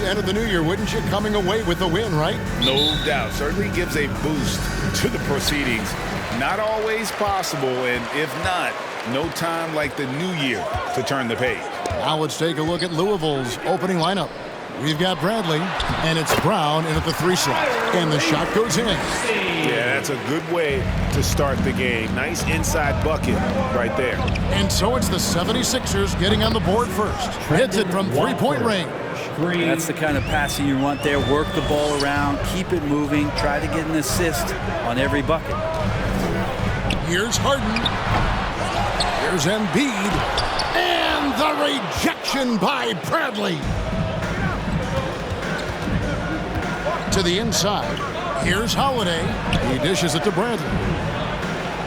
to enter the new year, wouldn't you? Coming away with the win, right? No doubt. Certainly gives a boost to the proceedings. Not always possible, and if not, no time like the new year to turn the page. Now let's take a look at Louisville's opening lineup. We've got Bradley, and it's Brown in at the 3 slot. And the shot goes in. Yeah, that's a good way to start the game. Nice inside bucket right there. And so it's the 76ers getting on the board first. Hits it from three-point range. That's the kind of passing you want there. Work the ball around, keep it moving, try to get an assist on every bucket. Here's Harden. Here's Embiid. And the rejection by Bradley. To the inside. Here's Holiday. He dishes it to Bradley.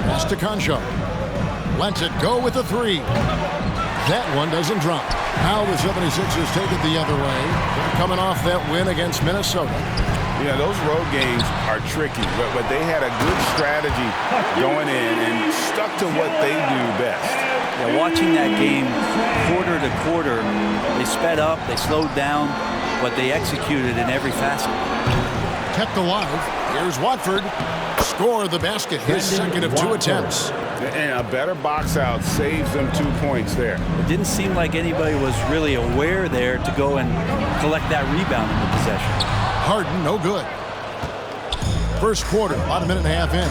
Pass to Concho. Lets it go with the 3. That one doesn't drop. Now the 76ers take it the other way. They're coming off that win against Minnesota. Yeah, those road games are tricky, but they had a good strategy going in and stuck to what they do best. Yeah, watching that game quarter to quarter, they sped up, they slowed down, but they executed in every facet. Kept alive. Here's Watford. Score the basket. His second of 2 attempts. And a better box out saves them 2 points there. It didn't seem like anybody was really aware there to go and collect that rebound in the possession. Harden, no good. First quarter, about a minute and a half in.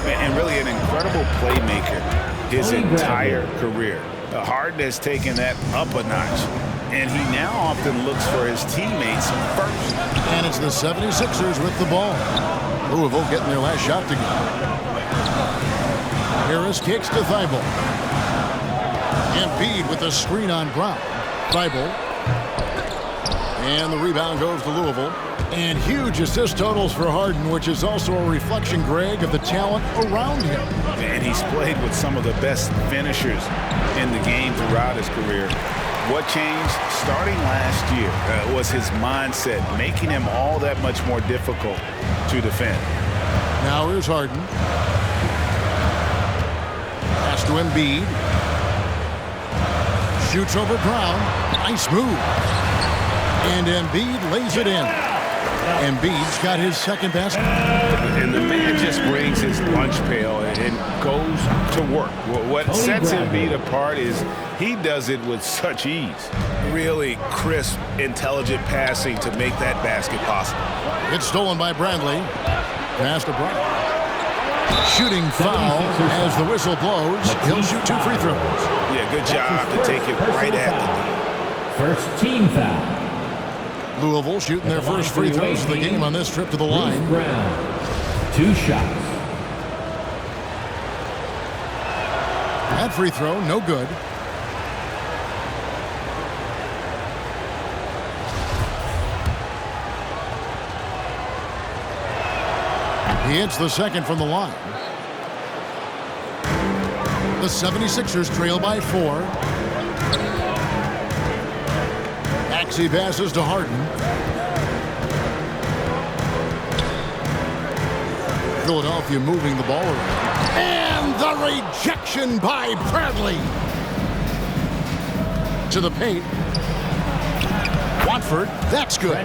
And really an incredible playmaker his entire career. Harden has taken that up a notch. And he now often looks for his teammates first. And it's the 76ers with the ball. Louisville getting their last shot to go. Harris kicks to Thibault. Embiid with a screen on Brown. Thibault. And the rebound goes to Louisville. And huge assist totals for Harden, which is also a reflection, Greg, of the talent around him. And he's played with some of the best finishers in the game throughout his career. What changed starting last year was his mindset, making him all that much more difficult to defend. Now here's Harden. Pass to Embiid. Shoots over Brown. Nice move. And Embiid lays it in. Embiid's got his second basket. And the man just brings his lunch pail and goes to work. What sets Embiid apart is he does it with such ease. Really crisp, intelligent passing to make that basket possible. It's stolen by Bradley. Pass to Brown. Shooting foul as the whistle blows. He'll shoot 2 free throws. Yeah, good job to take it right at the knee. First team foul. Louisville shooting their first free throws of the game on this trip to the line. Brown, 2 shots. That free throw, no good. He hits the second from the line. The 76ers trail by 4. Maxey passes to Harden. Philadelphia moving the ball around. And the rejection by Bradley. To the paint. Watford, that's good.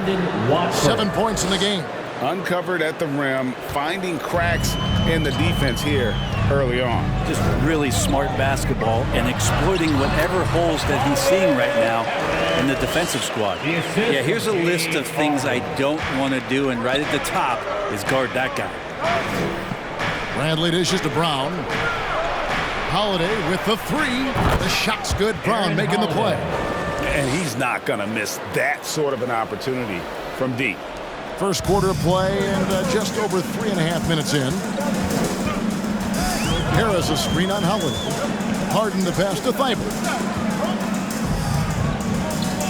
7 points in the game. Uncovered at the rim, finding cracks in the defense here early on. Just really smart basketball and exploiting whatever holes that he's seeing right now in the defensive squad. Yeah, here's a list of things I don't want to do, and right at the top is guard that guy. Bradley dishes to Brown. Holiday with the 3. The shot's good. Brown making the play. And he's not going to miss that sort of an opportunity from deep. First quarter of play and just over 3.5 minutes in. Harris a screen on Holiday. Harden the pass to Thibault.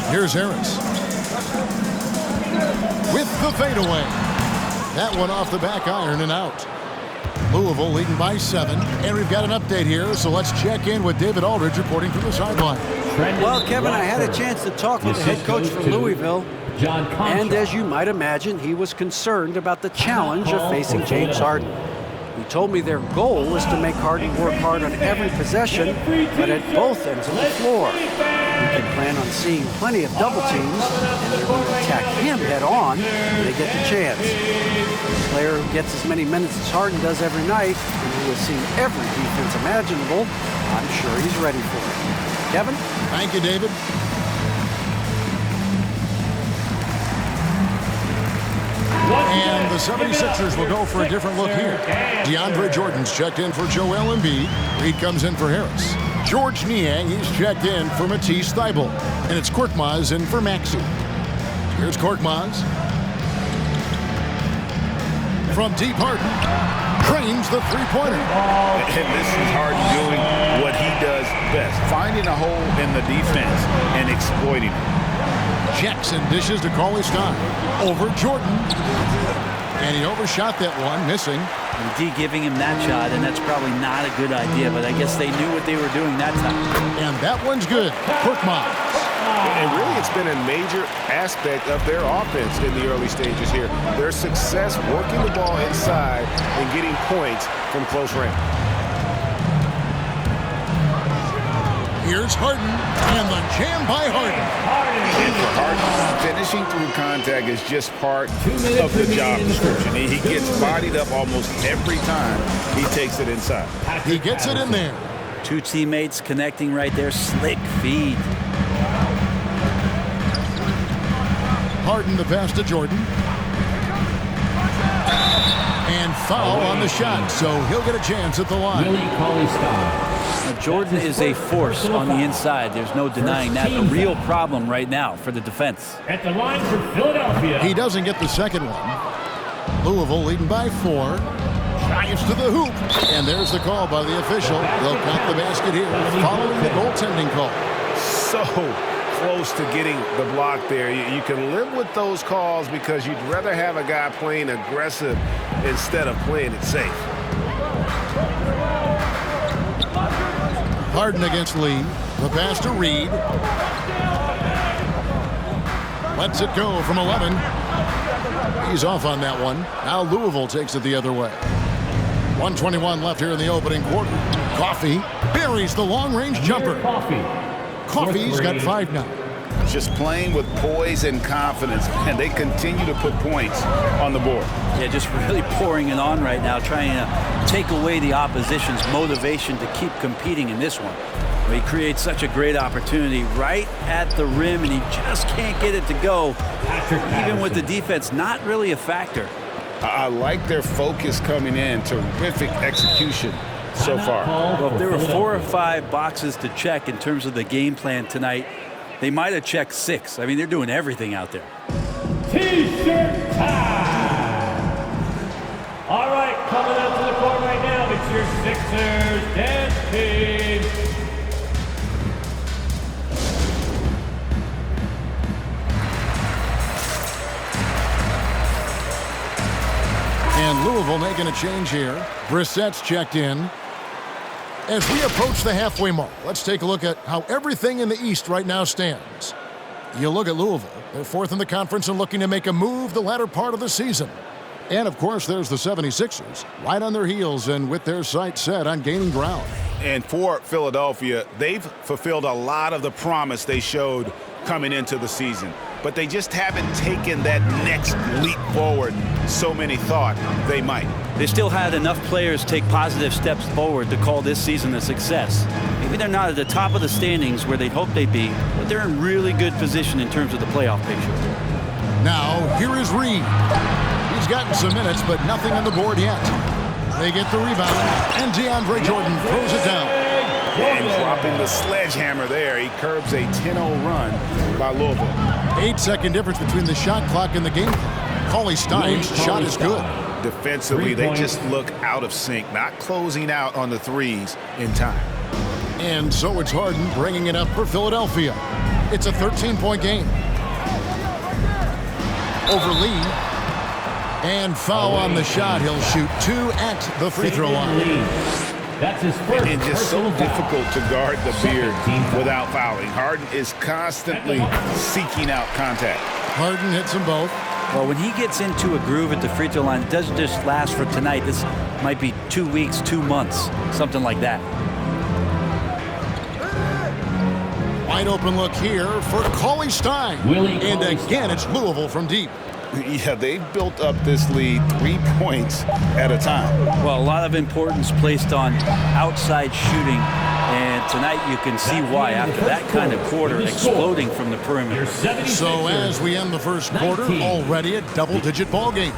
Here's Harris. With the fadeaway. That one off the back iron and out. Louisville leading by 7. And we've got an update here, so let's check in with David Aldridge reporting from the sideline. Well, Kevin, I had a chance to talk with the head coach for Louisville. And as you might imagine, he was concerned about the challenge of facing James Harden. He told me their goal is to make Harden work hard on every possession, but at both ends of the floor. You can plan on seeing plenty of double teams, and they're going to attack him head on when they get the chance. A player who gets as many minutes as Harden does every night, and who has seen every defense imaginable, I'm sure he's ready for it. Kevin? Thank you, David. And the 76ers will go for a different look here. DeAndre Jordan's checked in for Joel Embiid. Reed comes in for Harris. George Niang, he's checked in for Matisse Thybulle. And it's Korkmaz in for Maxey. Here's Korkmaz. From deep, Harden drains the three-pointer. And this is Harden doing what he does best, finding a hole in the defense and exploiting it. Jackson dishes to Cauley-Stein. Over Jordan. And he overshot that one, missing. And D giving him that shot, and that's probably not a good idea, but I guess they knew what they were doing that time. And that one's good. Korkmaz. And really, it's been a major aspect of their offense in the early stages here. Their success working the ball inside and getting points from close range. Here's Harden, and the jam by Harden. And for Harden, finishing through contact is just part of the job description. He gets bodied up almost every time he takes it inside. He gets it in there. Two teammates connecting right there. Slick feed. Harden the pass to Jordan. And foul on the shot, so he'll get a chance at the line. Now, Jordan is a force on the inside. There's no denying that. A real problem right now for the defense. At the line for Philadelphia. He doesn't get the second one. Louisville leading by 4. Drives to the hoop. And there's the call by the official. They'll count the basket here following the goaltending call. So close to getting the block there. You can live with those calls because you'd rather have a guy playing aggressive instead of playing it safe. Harden against Lee. The pass to Reed. Lets it go from 11. He's off on that one. Now Louisville takes it the other way. 1:21 left here in the opening quarter. Coffee buries the long-range jumper. Coffee's got 5 now. Just playing with poise and confidence, and they continue to put points on the board. Yeah, just really pouring it on right now, trying to take away the opposition's motivation to keep competing in this one. He creates such a great opportunity right at the rim, and he just can't get it to go. Even with the defense not really a factor. I like their focus coming in. Terrific execution so far. Well, if there were 4 or 5 boxes to check in terms of the game plan tonight, they might have checked 6. I mean, they're doing everything out there. T-shirt time. All right, coming out to the court right now, it's your Sixers dance team. And Louisville making a change here. Brissett's checked in. As we approach the halfway mark, let's take a look at how everything in the East right now stands. You look at Louisville. They're 4th in the conference and looking to make a move the latter part of the season. And, of course, there's the 76ers, right on their heels and with their sights set on gaining ground. And for Philadelphia, they've fulfilled a lot of the promise they showed coming into the season. But they just haven't taken that next leap forward so many thought they might. They still had enough players take positive steps forward to call this season a success. Maybe they're not at the top of the standings where they'd hope they'd be, but they're in really good position in terms of the playoff picture. Now, here is Reed. He's gotten some minutes, but nothing on the board yet. They get the rebound, and DeAndre Jordan throws it down. And dropping the sledgehammer there, he curbs a 10-0 run by Louisville. 8-second difference between the shot clock and the game clock. Cauley-Stein's shot is good. Defensively, they just look out of sync, not closing out on the threes in time. And so it's Harden bringing it up for Philadelphia. It's a 13-point game. Over Lee. And foul on the shot. He'll shoot 2 at the free throw line. That's his first. And just so difficult to guard the beard without fouling. Harden is constantly seeking out contact. Harden hits them both. Well, when he gets into a groove at the free throw line, it doesn't just last for tonight. This might be 2 weeks, 2 months, something like that. Wide open look here for Cauley Stein. And again, it's Louisville from deep. Yeah, they've built up this lead 3 points at a time. Well, a lot of importance placed on outside shooting, and tonight you can see why after that kind of quarter exploding from the perimeter. So as we end the first quarter, already a double-digit ball game.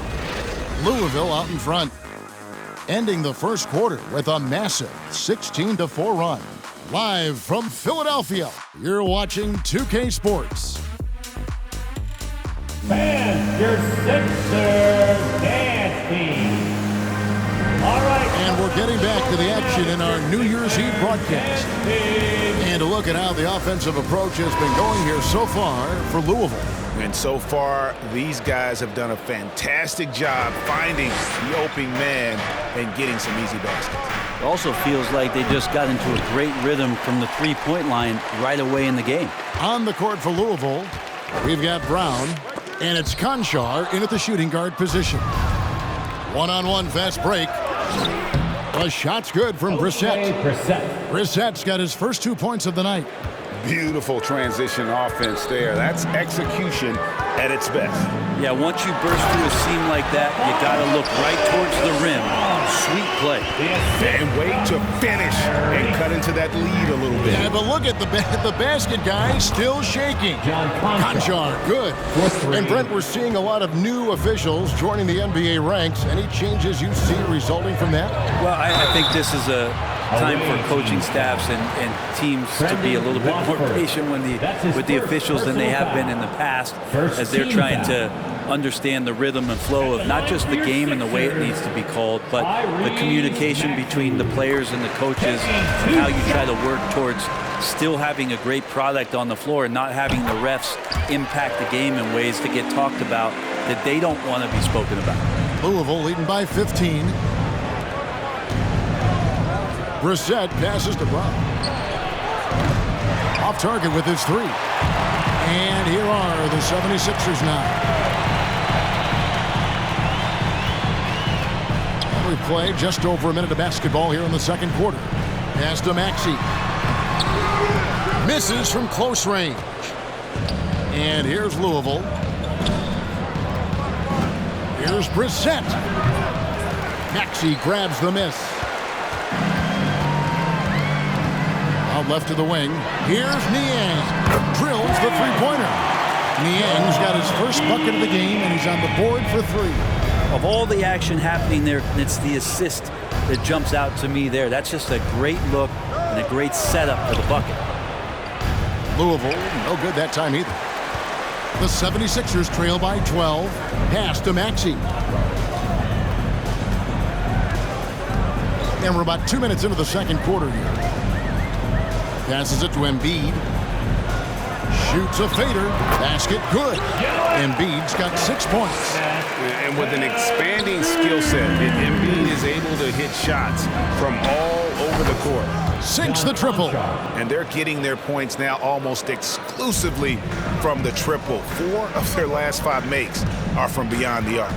Louisville out in front, ending the first quarter with a massive 16-4 run. Live from Philadelphia, you're watching 2K Sports. And your Sixers dance team. All right. And we're getting back to the action in our New Year's Eve broadcast. And a look at how the offensive approach has been going here so far for Louisville. And so far, these guys have done a fantastic job finding the open man and getting some easy baskets. It also feels like they just got into a great rhythm from the three-point line right away in the game. On the court for Louisville, we've got Brown, and it's Conchar in at the shooting guard position. One-on-one fast break. The shot's good from Brissett. Brissett's got his first 2 points of the night. Beautiful transition offense there. That's execution at its best. Yeah, once you burst through a seam like that, you got to look right towards the rim. Sweet play. And wait to finish and cut into that lead a little bit. Yeah, but look at the basket guy still shaking. Conchar, good. And Brent, we're seeing a lot of new officials joining the NBA ranks. Any changes you see resulting from that? Well, I think this is a time for coaching staffs and teams to be a little bit more patient with the officials than they have been in the past, as they're trying to understand the rhythm and flow of not just the game and the way it needs to be called, but the communication between the players and the coaches and how you try to work towards still having a great product on the floor and not having the refs impact the game in ways to get talked about that they don't want to be spoken about. Louisville leading by 15. Brissett passes to Brown. Off target with his three. And here are the 76ers now. We play just over a minute of basketball here in the second quarter. Pass to Maxey. Misses from close range. And here's Louisville. Here's Brissett. Maxey grabs the miss. Out left to the wing. Here's Niang. Drills the three-pointer. Niang's got his first bucket of the game, and he's on the board for three. Of all the action happening there, it's the assist that jumps out to me there. That's just a great look and a great setup for the bucket. Louisville, no good that time either. The 76ers trail by 12. Pass to Maxey. And we're about 2 minutes into the second quarter here. Passes it to Embiid. Shoots a fader. Basket good. Embiid's got 6 points. And with an expanding skill set, Embiid is able to hit shots from all over the court. Sinks the triple. And they're getting their points now almost exclusively from the triple. 4 of their last 5 makes are from beyond the arc.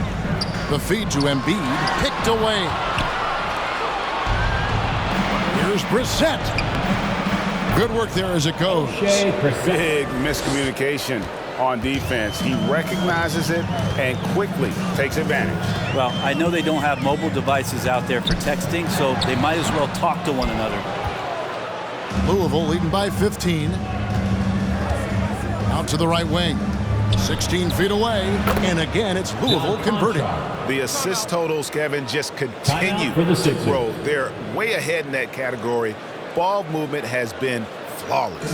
The feed to Embiid. Picked away. Here's Brissett. Good work there as it goes. Big miscommunication on defense. He recognizes it and quickly takes advantage. Well, I know they don't have mobile devices out there for texting, so they might as well talk to one another. Louisville leading by 15. Out to the right wing. 16 feet away. And again, it's Louisville converting. The assist totals, Kevin, just continue to grow. They're way ahead in that category. Ball movement has been flawless.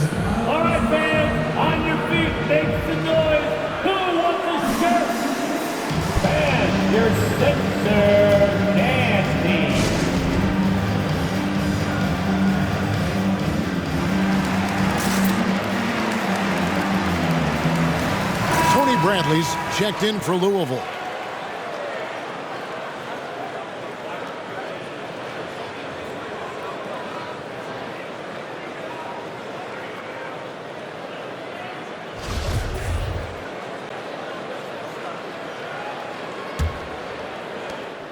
All right, fans, on your feet, make the noise. Who wants a shirt? And your Sixers dance team. Tony Bradley's checked in for Louisville.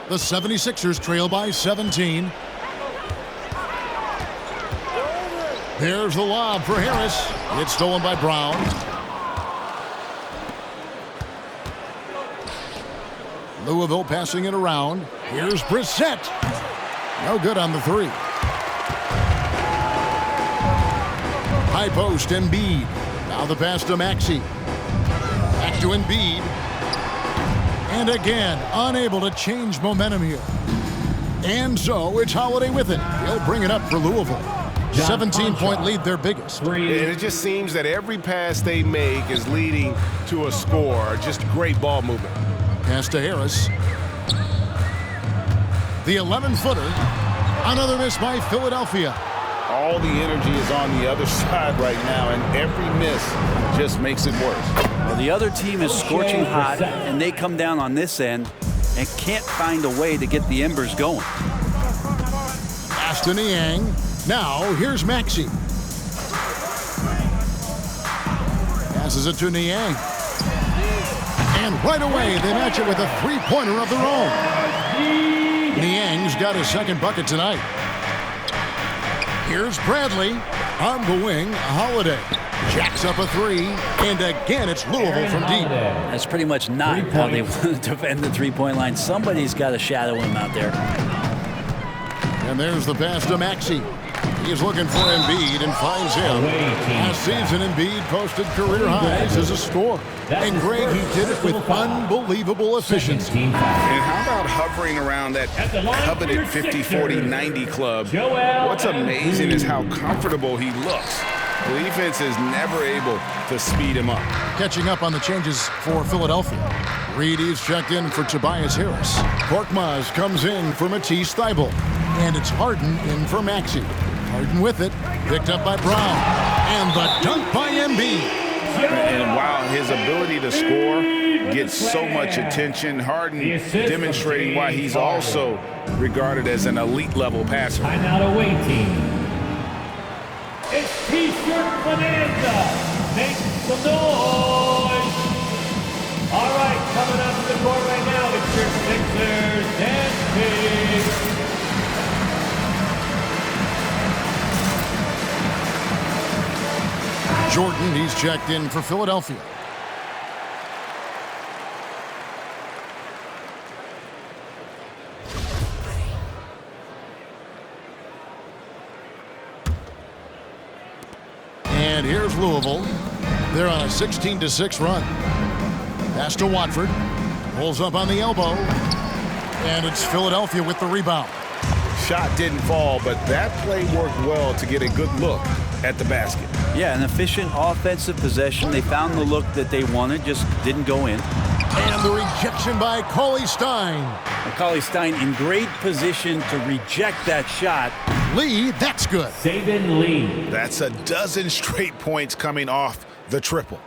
The 76ers trail by 17. There's the lob for Harris. It's stolen by Brown. Louisville passing it around. Here's Brissett. No good on the three. High post, Embiid. Now the pass to Maxey. Back to Embiid. And again, unable to change momentum here. And so it's Holiday with it. He'll bring it up for Louisville. 17-point lead, their biggest. And it just seems that every pass they make is leading to a score. Just great ball movement. Pass to Harris. The 11-footer. Another miss by Philadelphia. All the energy is on the other side right now, and every miss just makes it worse. Well, the other team is scorching hot, and they come down on this end and can't find a way to get the embers going. Pass to Niang. Now, here's Maxey. Passes it to Niang. And right away, they match it with a three-pointer of their own. Niang's got his second bucket tonight. Here's Bradley. On the wing, Holiday. Jacks up a three. And again, it's Louisville from deep. That's pretty much not how they want to defend the three-point line. Somebody's got to shadow him out there. And there's the pass to Maxey. He's looking for Embiid and finds him. Last season, Embiid posted career highs as a scorer. And Greg, he did it with unbelievable efficiency. And how about hovering around that coveted 50, 40, 90 club? What's amazing is how comfortable he looks. The defense is never able to speed him up. Catching up on the changes for Philadelphia. Reedy's checked in for Tobias Harris. Korkmaz comes in for Matisse Thybulle. And it's Harden in for Maxey. Harden with it. Picked up by Brown. And the dunk by Embiid. And while his ability to score gets so much attention, Harden demonstrating why he's also regarded as an elite-level passer. Timeout away team. It's T-shirt Bonanza. Make some noise. All right, coming up to the court right now, it's your Sixers dance team. Jordan, he's checked in for Philadelphia. And here's Louisville. They're on a 16-6 run. Pass to Watford. Pulls up on the elbow. And it's Philadelphia with the rebound. Shot didn't fall, but that play worked well to get a good look at the basket. Yeah, an efficient offensive possession. They found the look that they wanted, just didn't go in. And the rejection by Cauley-Stein. Cauley-Stein in great position to reject that shot. Lee, that's good. Saban Lee. That's a dozen straight points coming off the triple.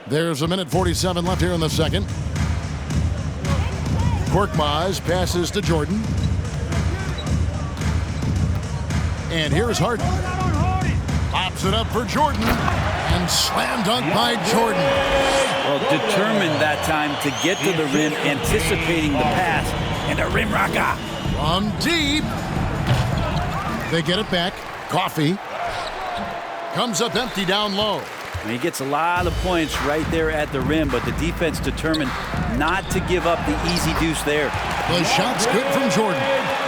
There's a minute 47 left here in the second. Korkmaz passes to Jordan. And here's Harden. Pops it up for Jordan. And slam dunk by Jordan. Well, determined that time to get to the rim, anticipating the pass, and a rim rocker. From deep. They get it back. Coffee. Comes up empty down low. And he gets a lot of points right there at the rim, but the defense determined not to give up the easy deuce there. The shot's good from Jordan.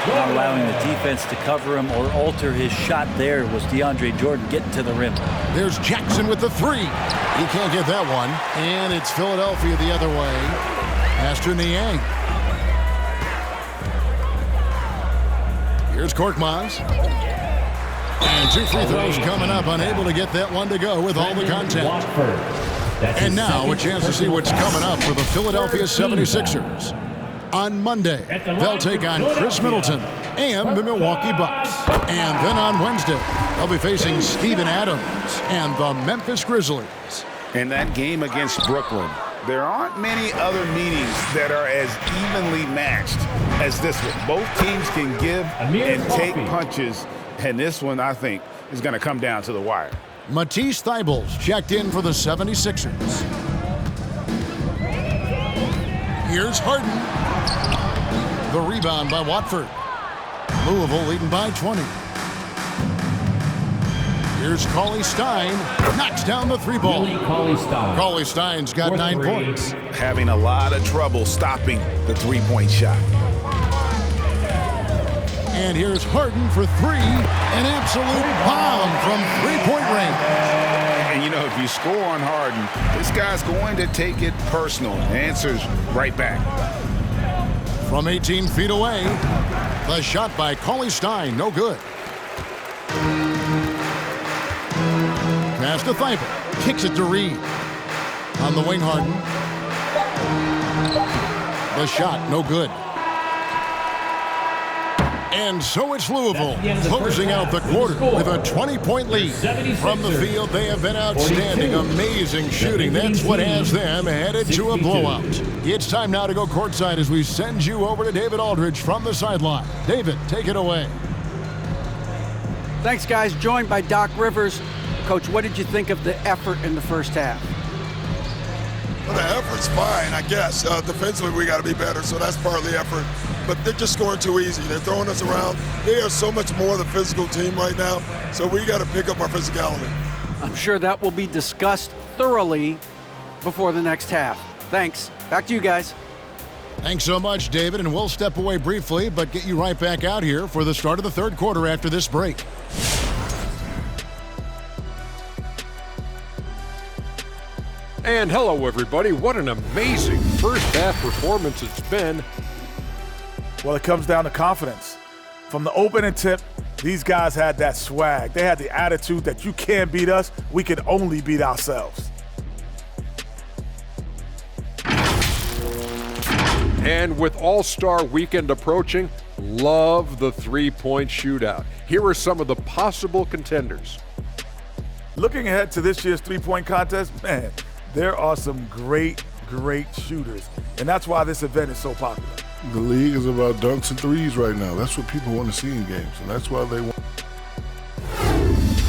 Not allowing the defense to cover him or alter his shot there was DeAndre Jordan getting to the rim. There's Jackson with the three. He can't get that one. And it's Philadelphia the other way. Pass to Niang. Here's Korkmaz. And two free throws coming up. Unable to get that one to go with all the contact. And now a chance to see what's coming up for the Philadelphia 76ers. On Monday, they'll take on Chris Middleton and the Milwaukee Bucks. And then on Wednesday, they'll be facing Steven Adams and the Memphis Grizzlies. In that game against Brooklyn, there aren't many other meetings that are as evenly matched as this one. Both teams can give and take punches, and this one, I think, is going to come down to the wire. Matisse Thybulle's checked in for the 76ers. Here's Harden. The rebound by Watford. Louisville leading by 20. Here's Cauley Stein. Knocks down the three ball. Cauley Stein's got 9 points. Having a lot of trouble stopping the three-point shot. And here's Harden for 3. An absolute bomb from three-point range. And, you know, if you score on Harden, this guy's going to take it personal. Answers right back. From 18 feet away, the shot by Cauley Stein, no good. Pass to Thibault. Kicks it to Reed. On the wing, Harden. The shot, no good. And so it's Louisville closing out the quarter with a 20-point lead. From the field, they have been outstanding, amazing shooting. That's what has them headed to a blowout. It's time now to go courtside as we send you over to David Aldridge from the sideline. David, take it away. Thanks, guys. Joined by Doc Rivers. Coach, what did you think of the effort in the first half? Well, the effort's fine, I guess. Defensively, we got to be better, so that's part of the effort. But they're just scoring too easy. They're throwing us around. They are so much more the physical team right now, so we got to pick up our physicality. I'm sure that will be discussed thoroughly before the next half. Thanks. Back to you guys. Thanks so much, David, and we'll step away briefly, but get you right back out here for the start of the third quarter after this break. And hello, everybody. What an amazing first half performance it's been. Well, it comes down to confidence. From the opening tip, these guys had that swag. They had the attitude that you can't beat us, we can only beat ourselves. And with All-Star Weekend approaching, love the three-point shootout. Here are some of the possible contenders. Looking ahead to this year's three-point contest, man, there are some great shooters. And that's why this event is so popular. The league is about dunks and threes right now. That's what people want to see in games, and that's why they want.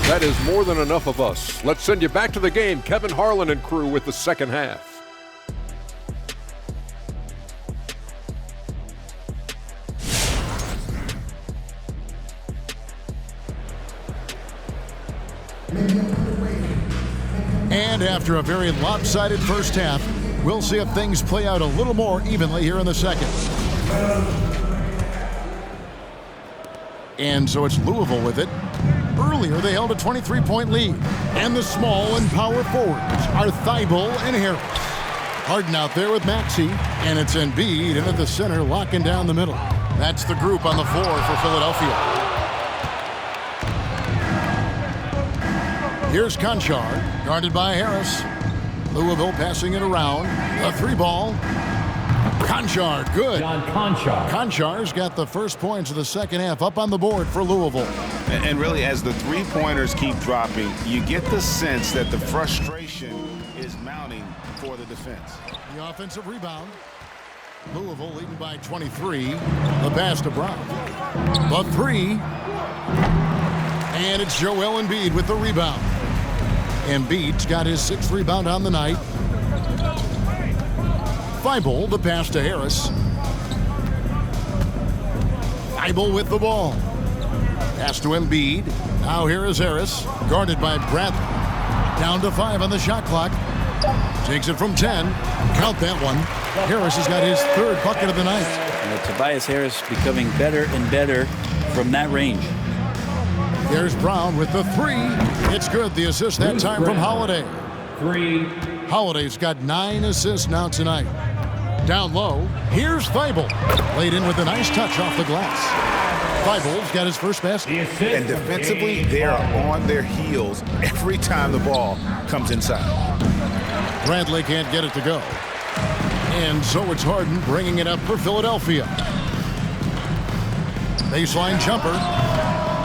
That is more than enough of us. Let's send you back to the game. Kevin Harlan and crew with the second half. And after a very lopsided first half, we'll see if things play out a little more evenly here in the second. And so it's Louisville with it. Earlier, they held a 23-point lead. And the small and power forwards are Thibault and Harris. Harden out there with Maxey, and it's Embiid in at the center, locking down the middle. That's the group on the floor for Philadelphia. Here's Conchar, guarded by Harris. Louisville passing it around. A three ball. Conchar, good. Conchar's got the first points of the second half up on the board for Louisville. And really, as the three-pointers keep dropping, you get the sense that the frustration is mounting for the defense. The offensive rebound. Louisville leading by 23. The pass to Brown. The three. And it's Joel Embiid with the rebound. Embiid's got his sixth rebound on the night. Thibault, the pass to Harris. Thibault with the ball. Pass to Embiid. Now here is Harris, guarded by Bradley. Down to 5 on the shot clock. Takes it from 10. Count that one. Harris has got his third bucket of the night. Tobias Harris becoming better and better from that range. There's Brown with the three. It's good. The assist that time from Holiday. Holiday's got 9 assists now tonight. Down low, here's Thibault. Laid in with a nice touch off the glass. Thibault's got his first basket. And defensively, they are on their heels every time the ball comes inside. Bradley can't get it to go. And so it's Harden bringing it up for Philadelphia. Baseline jumper.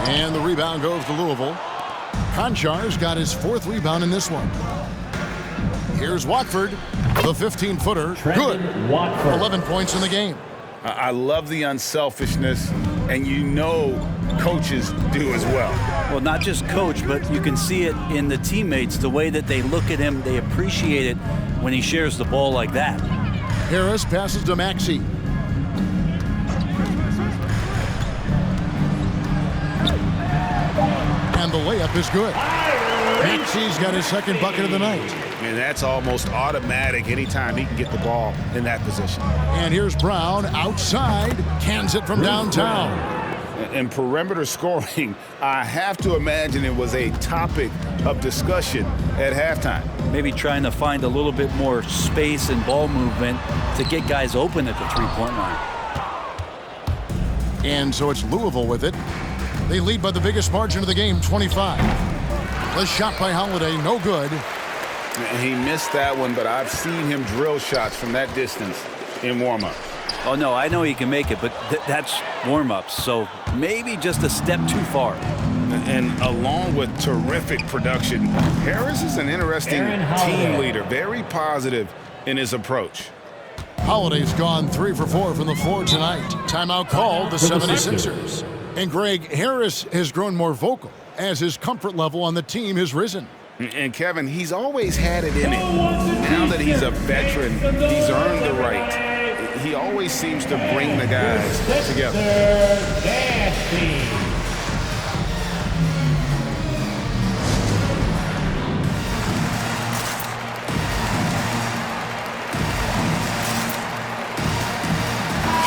And the rebound goes to Louisville. Conchar's got his 4th rebound in this one. Here's Watford, the 15-footer. Good. 11 points in the game. I love the unselfishness, and you know coaches do as well. Well, not just coach, but you can see it in the teammates, the way that they look at him. They appreciate it when he shares the ball like that. Harris passes to Maxey. And the layup is good. Maxey's got his second bucket of the night. And that's almost automatic anytime he can get the ball in that position. And here's Brown outside, cans it from downtown. And perimeter scoring, I have to imagine it was a topic of discussion at halftime. Maybe trying to find a little bit more space and ball movement to get guys open at the three-point line. And so it's Louisville with it. They lead by the biggest margin of the game, 25. The shot by Holiday, no good. He missed that one, but I've seen him drill shots from that distance in warm-up. Oh, no, I know he can make it, but that's warm-ups, so maybe just a step too far. And along with terrific production, Harris is an interesting team leader, very positive in his approach. Holiday's gone 3 for 4 from the floor tonight. Timeout called the 76ers. And Greg, Harris has grown more vocal as his comfort level on the team has risen. And Kevin, he's always had it in him. Now that he's a veteran, he's earned the right. He always seems to bring the guys together.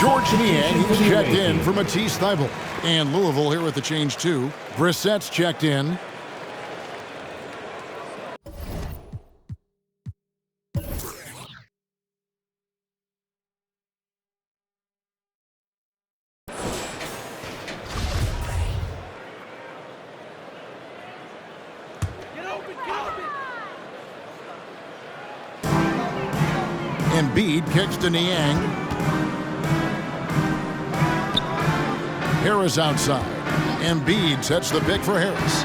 George Niang, he's checked in for Matisse Thybulle. And Louisville here with the change too. Brissett's checked in. Embiid kicks to Niang. Harris outside. Embiid sets the pick for Harris.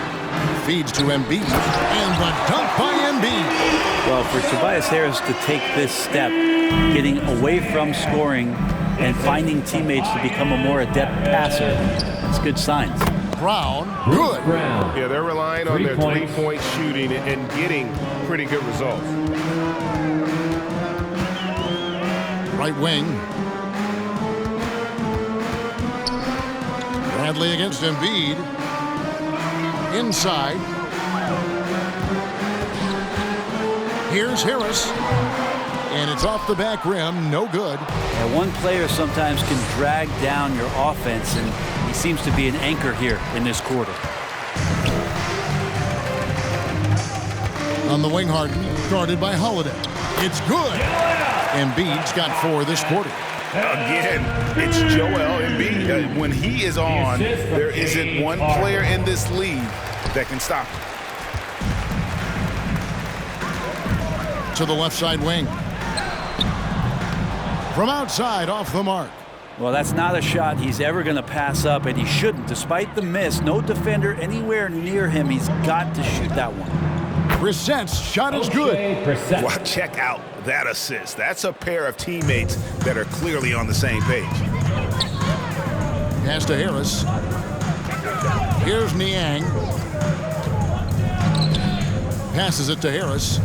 Feeds to Embiid. And the dunk by Embiid. Well, for Tobias Harris to take this step, getting away from scoring and finding teammates to become a more adept passer, that's good signs. Brown, good. Yeah, they're relying on their three-point shooting and getting pretty good results. Right wing. Bradley against Embiid. Inside. Here's Harris. And it's off the back rim. No good. And one player sometimes can drag down your offense, and he seems to be an anchor here in this quarter. On the wing, Harden, guarded by Holiday. It's good. Embiid's got 4 this quarter. Again, it's Joel Embiid. When he is on, there isn't one player in this league that can stop him. To the left side wing. From outside, off the mark. Well, that's not a shot he's ever going to pass up, and he shouldn't. Despite the miss, no defender anywhere near him. He's got to shoot that one. Brissett's shot is good. Well, check out that assist. That's a pair of teammates that are clearly on the same page. Pass to Harris. Here's Niang. Passes it to Harris.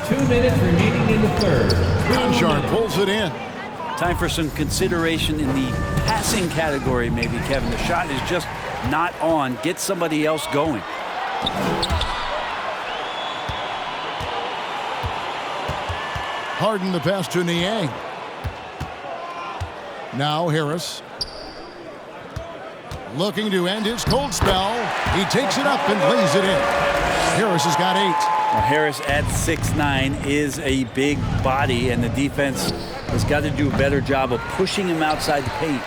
2 minutes remaining in the third. Conchard pulls it in. Time for some consideration in the passing category, maybe, Kevin. The shot is just not on. Get somebody else going. Harden the pass to Niang. Now Harris. Looking to end his cold spell. He takes it up and lays it in. Harris has got 8. Well, Harris at 6'9" is a big body, and the defense has got to do a better job of pushing him outside the paint.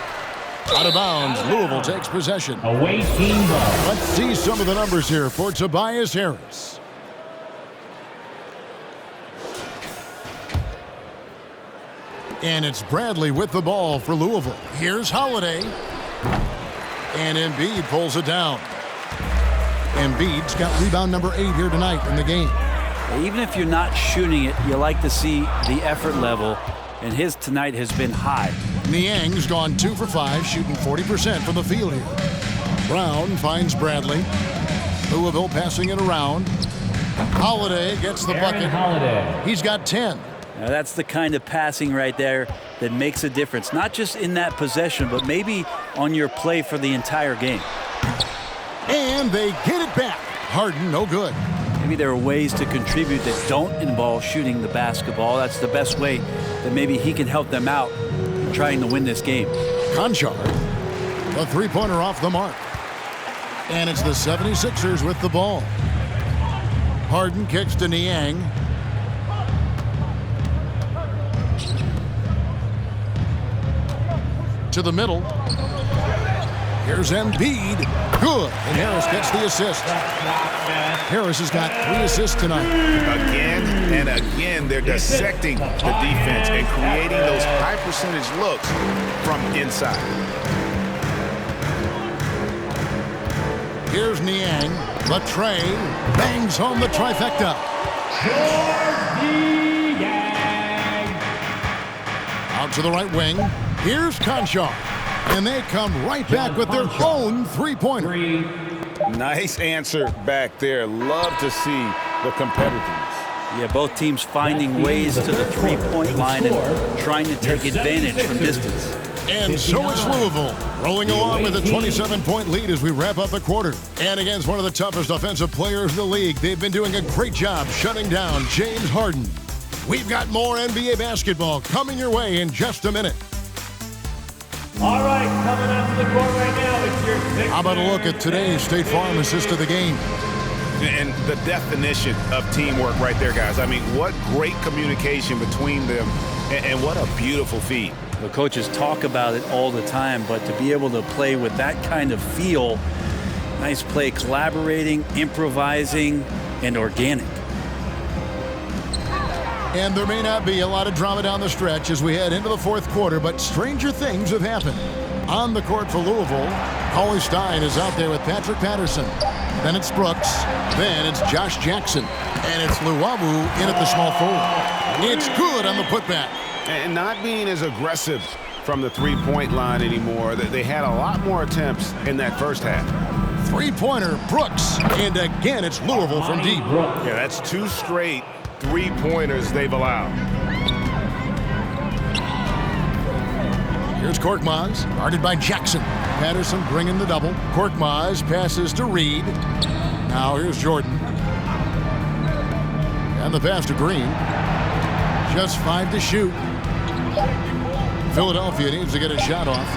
Out of bounds, Louisville takes possession. Away team ball. Let's see some of the numbers here for Tobias Harris. And it's Bradley with the ball for Louisville. Here's Holiday. And Embiid pulls it down. Embiid's got rebound number 8 here tonight in the game. Even if you're not shooting it, you like to see the effort level, and his tonight has been high. Niang's gone 2 for 5, shooting 40% from the field here. Brown finds Bradley. Louisville passing it around. Holiday gets the bucket. He's got 10. Now that's the kind of passing right there that makes a difference, not just in that possession, but maybe on your play for the entire game. And they get it back. Harden, no good. Maybe there are ways to contribute that don't involve shooting the basketball. That's the best way that maybe he can help them out in trying to win this game. Conchar, the three-pointer off the mark. And it's the 76ers with the ball. Harden kicks to Niang. To the middle. Here's Embiid. Good. And Harris gets the assist. Harris has got 3 assists tonight. Again and again, they're dissecting the defense and creating those high percentage looks from inside. Here's Niang. Latrey bangs home the trifecta. Out to the right wing. Here's Conchar. And they come right back with their own three-pointer. Nice answer back there. Love to see the competitiveness. Yeah, both teams finding ways to the three-point line and trying to take advantage from distance. And so it's Louisville, rolling along with a 27-point lead as we wrap up the quarter. And against one of the toughest offensive players in the league, they've been doing a great job shutting down James Harden. We've got more NBA basketball coming your way in just a minute. All right, coming up to the court right now, it's your sixth. How about a look at today's State Farm assist of the game? And the definition of teamwork right there, guys. I mean, what great communication between them, and what a beautiful feed. The coaches talk about it all the time, but to be able to play with that kind of feel, nice play, collaborating, improvising, and organic. And there may not be a lot of drama down the stretch as we head into the fourth quarter, but stranger things have happened. On the court for Louisville, Cauley Stein is out there with Patrick Patterson. Then it's Brooks. Then it's Josh Jackson. And it's Luwawu in at the small forward. It's good on the putback. And not being as aggressive from the three-point line anymore. They had a lot more attempts in that first half. Three-pointer, Brooks. And again, it's Louisville from deep. Yeah, that's 2 straight three-pointers they've allowed. Here's Korkmaz, guarded by Jackson. Patterson bringing the double. Korkmaz passes to Reed. Now here's Jordan. And the pass to Green. Just 5 to shoot. Philadelphia needs to get a shot off.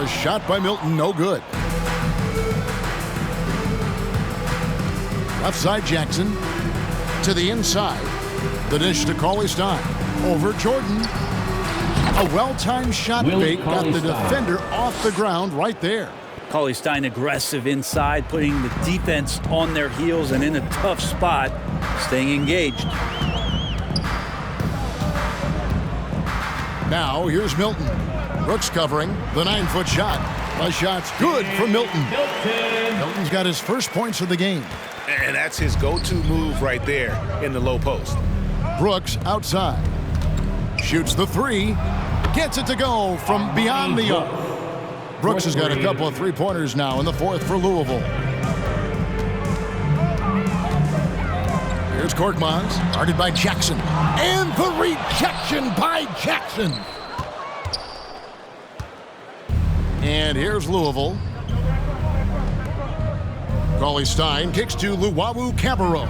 A shot by Milton, no good. Left side Jackson. To the inside. The dish to Cauley Stein. Over Jordan. A well-timed shot fake got the defender off the ground right there. Cauley Stein aggressive inside, putting the defense on their heels and in a tough spot, staying engaged. Now here's Milton. Brooks covering the 9-foot shot. The shot's good for Milton. Milton's got his first points of the game. And that's his go-to move right there in the low post. Brooks outside. Shoots the 3. Gets it to go from beyond the arc. Brooks has got a couple of three-pointers now in the fourth for Louisville. Here's Korkmaz, guarded by Jackson. And the rejection by Jackson. And here's Louisville. Cauley Stein kicks to Luwawu Cabarrot.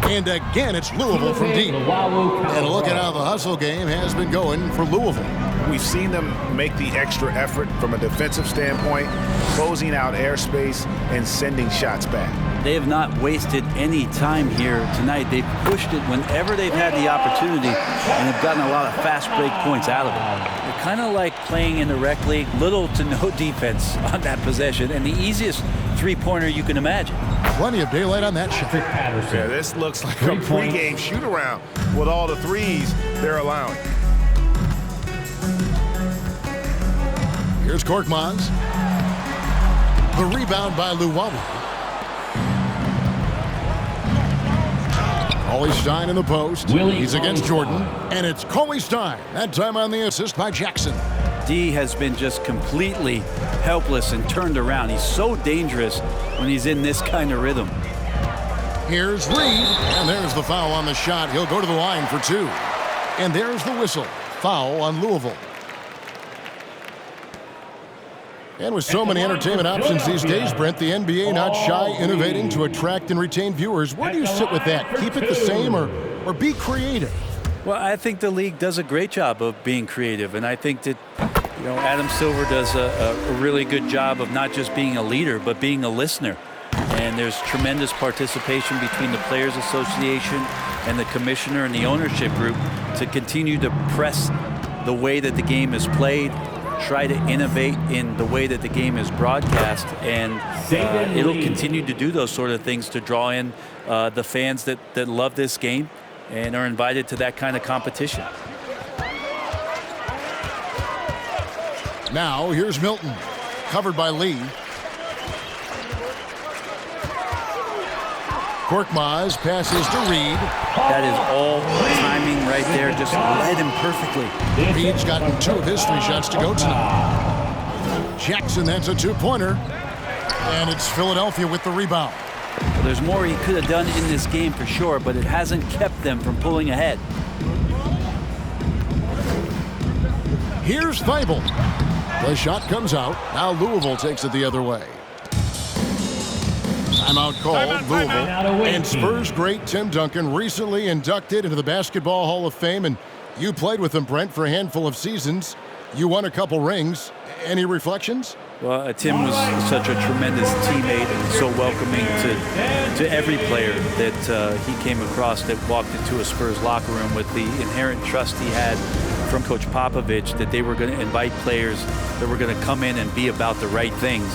And again, it's Louisville from deep. And look at how the hustle game has been going for Louisville. We've seen them make the extra effort from a defensive standpoint, closing out airspace and sending shots back. They have not wasted any time here tonight. They've pushed it whenever they've had the opportunity and have gotten a lot of fast break points out of it. They're kind of like playing in the rec league, little to no defense on that possession, and the easiest three-pointer you can imagine. Plenty of daylight on that shot. Yeah, this looks like a pregame shoot-around with all the threes they're allowing. Here's Korkmaz. The rebound by Luwawu. Cauley Stein in the post. He's against Jordan. And it's Cauley Stein. That time on the assist by Jackson. D has been just completely helpless and turned around. He's so dangerous when he's in this kind of rhythm. Here's Reed. And there's the foul on the shot. He'll go to the line for 2. And there's the whistle. Foul on Louisville. And with so many entertainment options these days, Brent, the NBA not shy innovating to attract and retain viewers. Where do you sit with that? Keep it the same or be creative? Well, I think the league does a great job of being creative, and I think that Adam Silver does a really good job of not just being a leader, but being a listener. And there's tremendous participation between the Players Association and the commissioner and the ownership group to continue to press the way that the game is played, try to innovate in the way that the game is broadcast, and it'll continue to do those sort of things to draw in the fans that love this game and are invited to that kind of competition. Now here's Milton, covered by Lee. Korkmaz passes to Reed. That is all timing right there, just read him perfectly. Reed's gotten 2 of his 3 shots to go tonight. Jackson, that's a 2-pointer. And it's Philadelphia with the rebound. Well, there's more he could have done in this game for sure, but it hasn't kept them from pulling ahead. Here's Thibault. The shot comes out. Now Louisville takes it the other way. Timeout called, Louisville. And Spurs great Tim Duncan, recently inducted into the Basketball Hall of Fame, and you played with him, Brent, for a handful of seasons. You won a couple rings. Any reflections? Well, Tim was such a tremendous teammate and so welcoming to every player that he came across that walked into a Spurs locker room, with the inherent trust he had from Coach Popovich that they were going to invite players that were going to come in and be about the right things.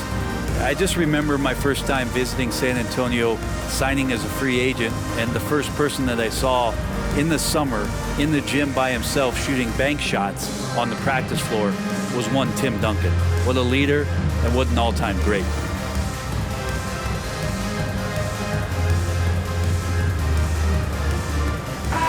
I just remember my first time visiting San Antonio, signing as a free agent, and the first person that I saw in the summer in the gym by himself shooting bank shots on the practice floor was one Tim Duncan. What a leader and what an all-time great.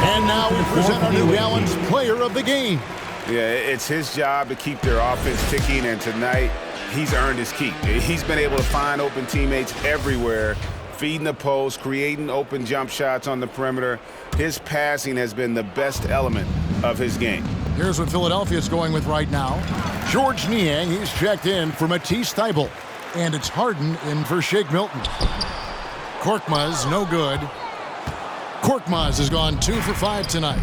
And now we present our New Balance Player of the Game. Yeah, it's his job to keep their offense ticking, and tonight he's earned his keep. He's been able to find open teammates everywhere, feeding the post, creating open jump shots on the perimeter. His passing has been the best element of his game. Here's what Philadelphia's going with right now. George Niang, he's checked in for Matisse Thybulle. And it's Harden in for Shake Milton. Korkmaz, no good. Korkmaz has gone 2 for 5 tonight.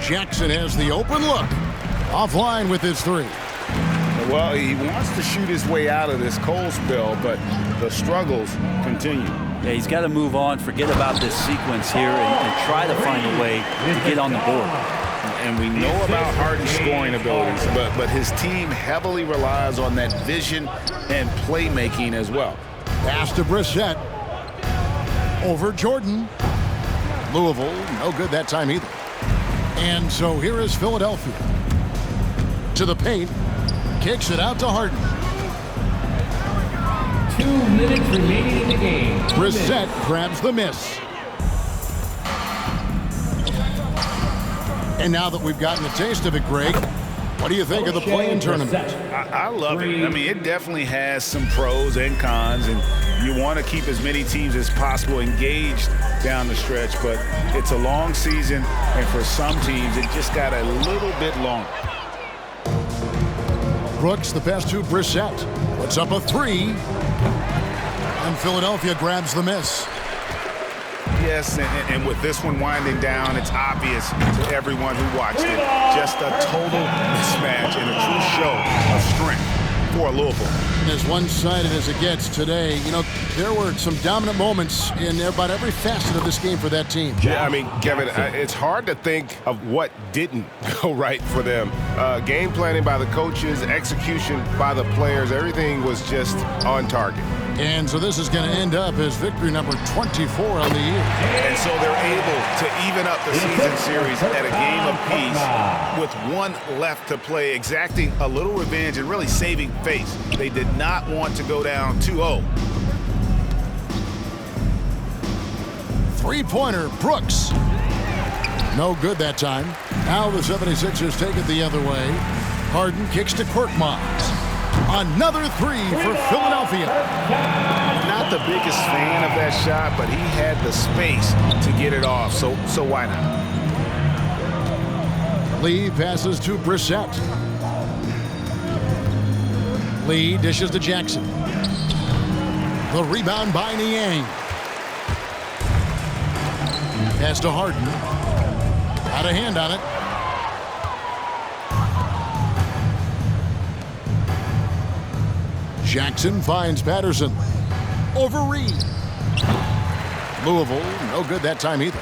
Jackson has the open look. Offline with his 3. Well, he wants to shoot his way out of this cold spell, but the struggles continue. Yeah, he's got to move on, forget about this sequence here, and try to find a way to get on the board. And we know about Harden's scoring abilities, but his team heavily relies on that vision and playmaking as well. Pass to Brissett. Over Jordan. Louisville, no good that time either. And so here is Philadelphia. To the paint. Kicks it out to Harden. 2 minutes remaining in the game. Brissett grabs the miss. And now that we've gotten a taste of it, Greg, what do you think of the play-in tournament? I love it. I mean, it definitely has some pros and cons, and you want to keep as many teams as possible engaged down the stretch, but it's a long season, and for some teams, it just got a little bit longer. Brooks, the pass to Brissett. Puts up a 3. And Philadelphia grabs the miss. Yes, and with this one winding down, it's obvious to everyone who watched it. Just a total mismatch and a true show of strength for Louisville. And as one-sided as it gets today, you know, there were some dominant moments in about every facet of this game for that team. Yeah, I mean, Kevin, it's hard to think of what didn't go right for them. Game planning by the coaches, execution by the players, everything was just on target. And so this is going to end up as victory number 24 on the year. And so they're able to even up the season series at a game apiece with one left to play, exacting a little revenge and really saving face. They did not want to go down 2-0. Three-pointer, Brooks. No good that time. Now the 76ers take it the other way. Harden kicks to Korkmaz. Another 3 for Philadelphia. Not the biggest fan of that shot, but he had the space to get it off, so why not? Lee passes to Brissett. Lee dishes to Jackson. The rebound by Niang. Pass to Harden. Out of hand on it. Jackson finds Patterson. Over Reed. Louisville, no good that time either.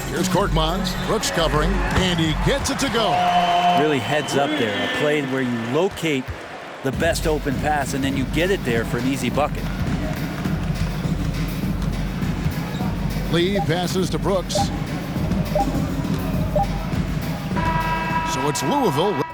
Here's Korkmaz. Brooks covering, and he gets it to go. Really heads up there. A play where you locate the best open pass, and then you get it there for an easy bucket. Lee passes to Brooks. So it's Louisville.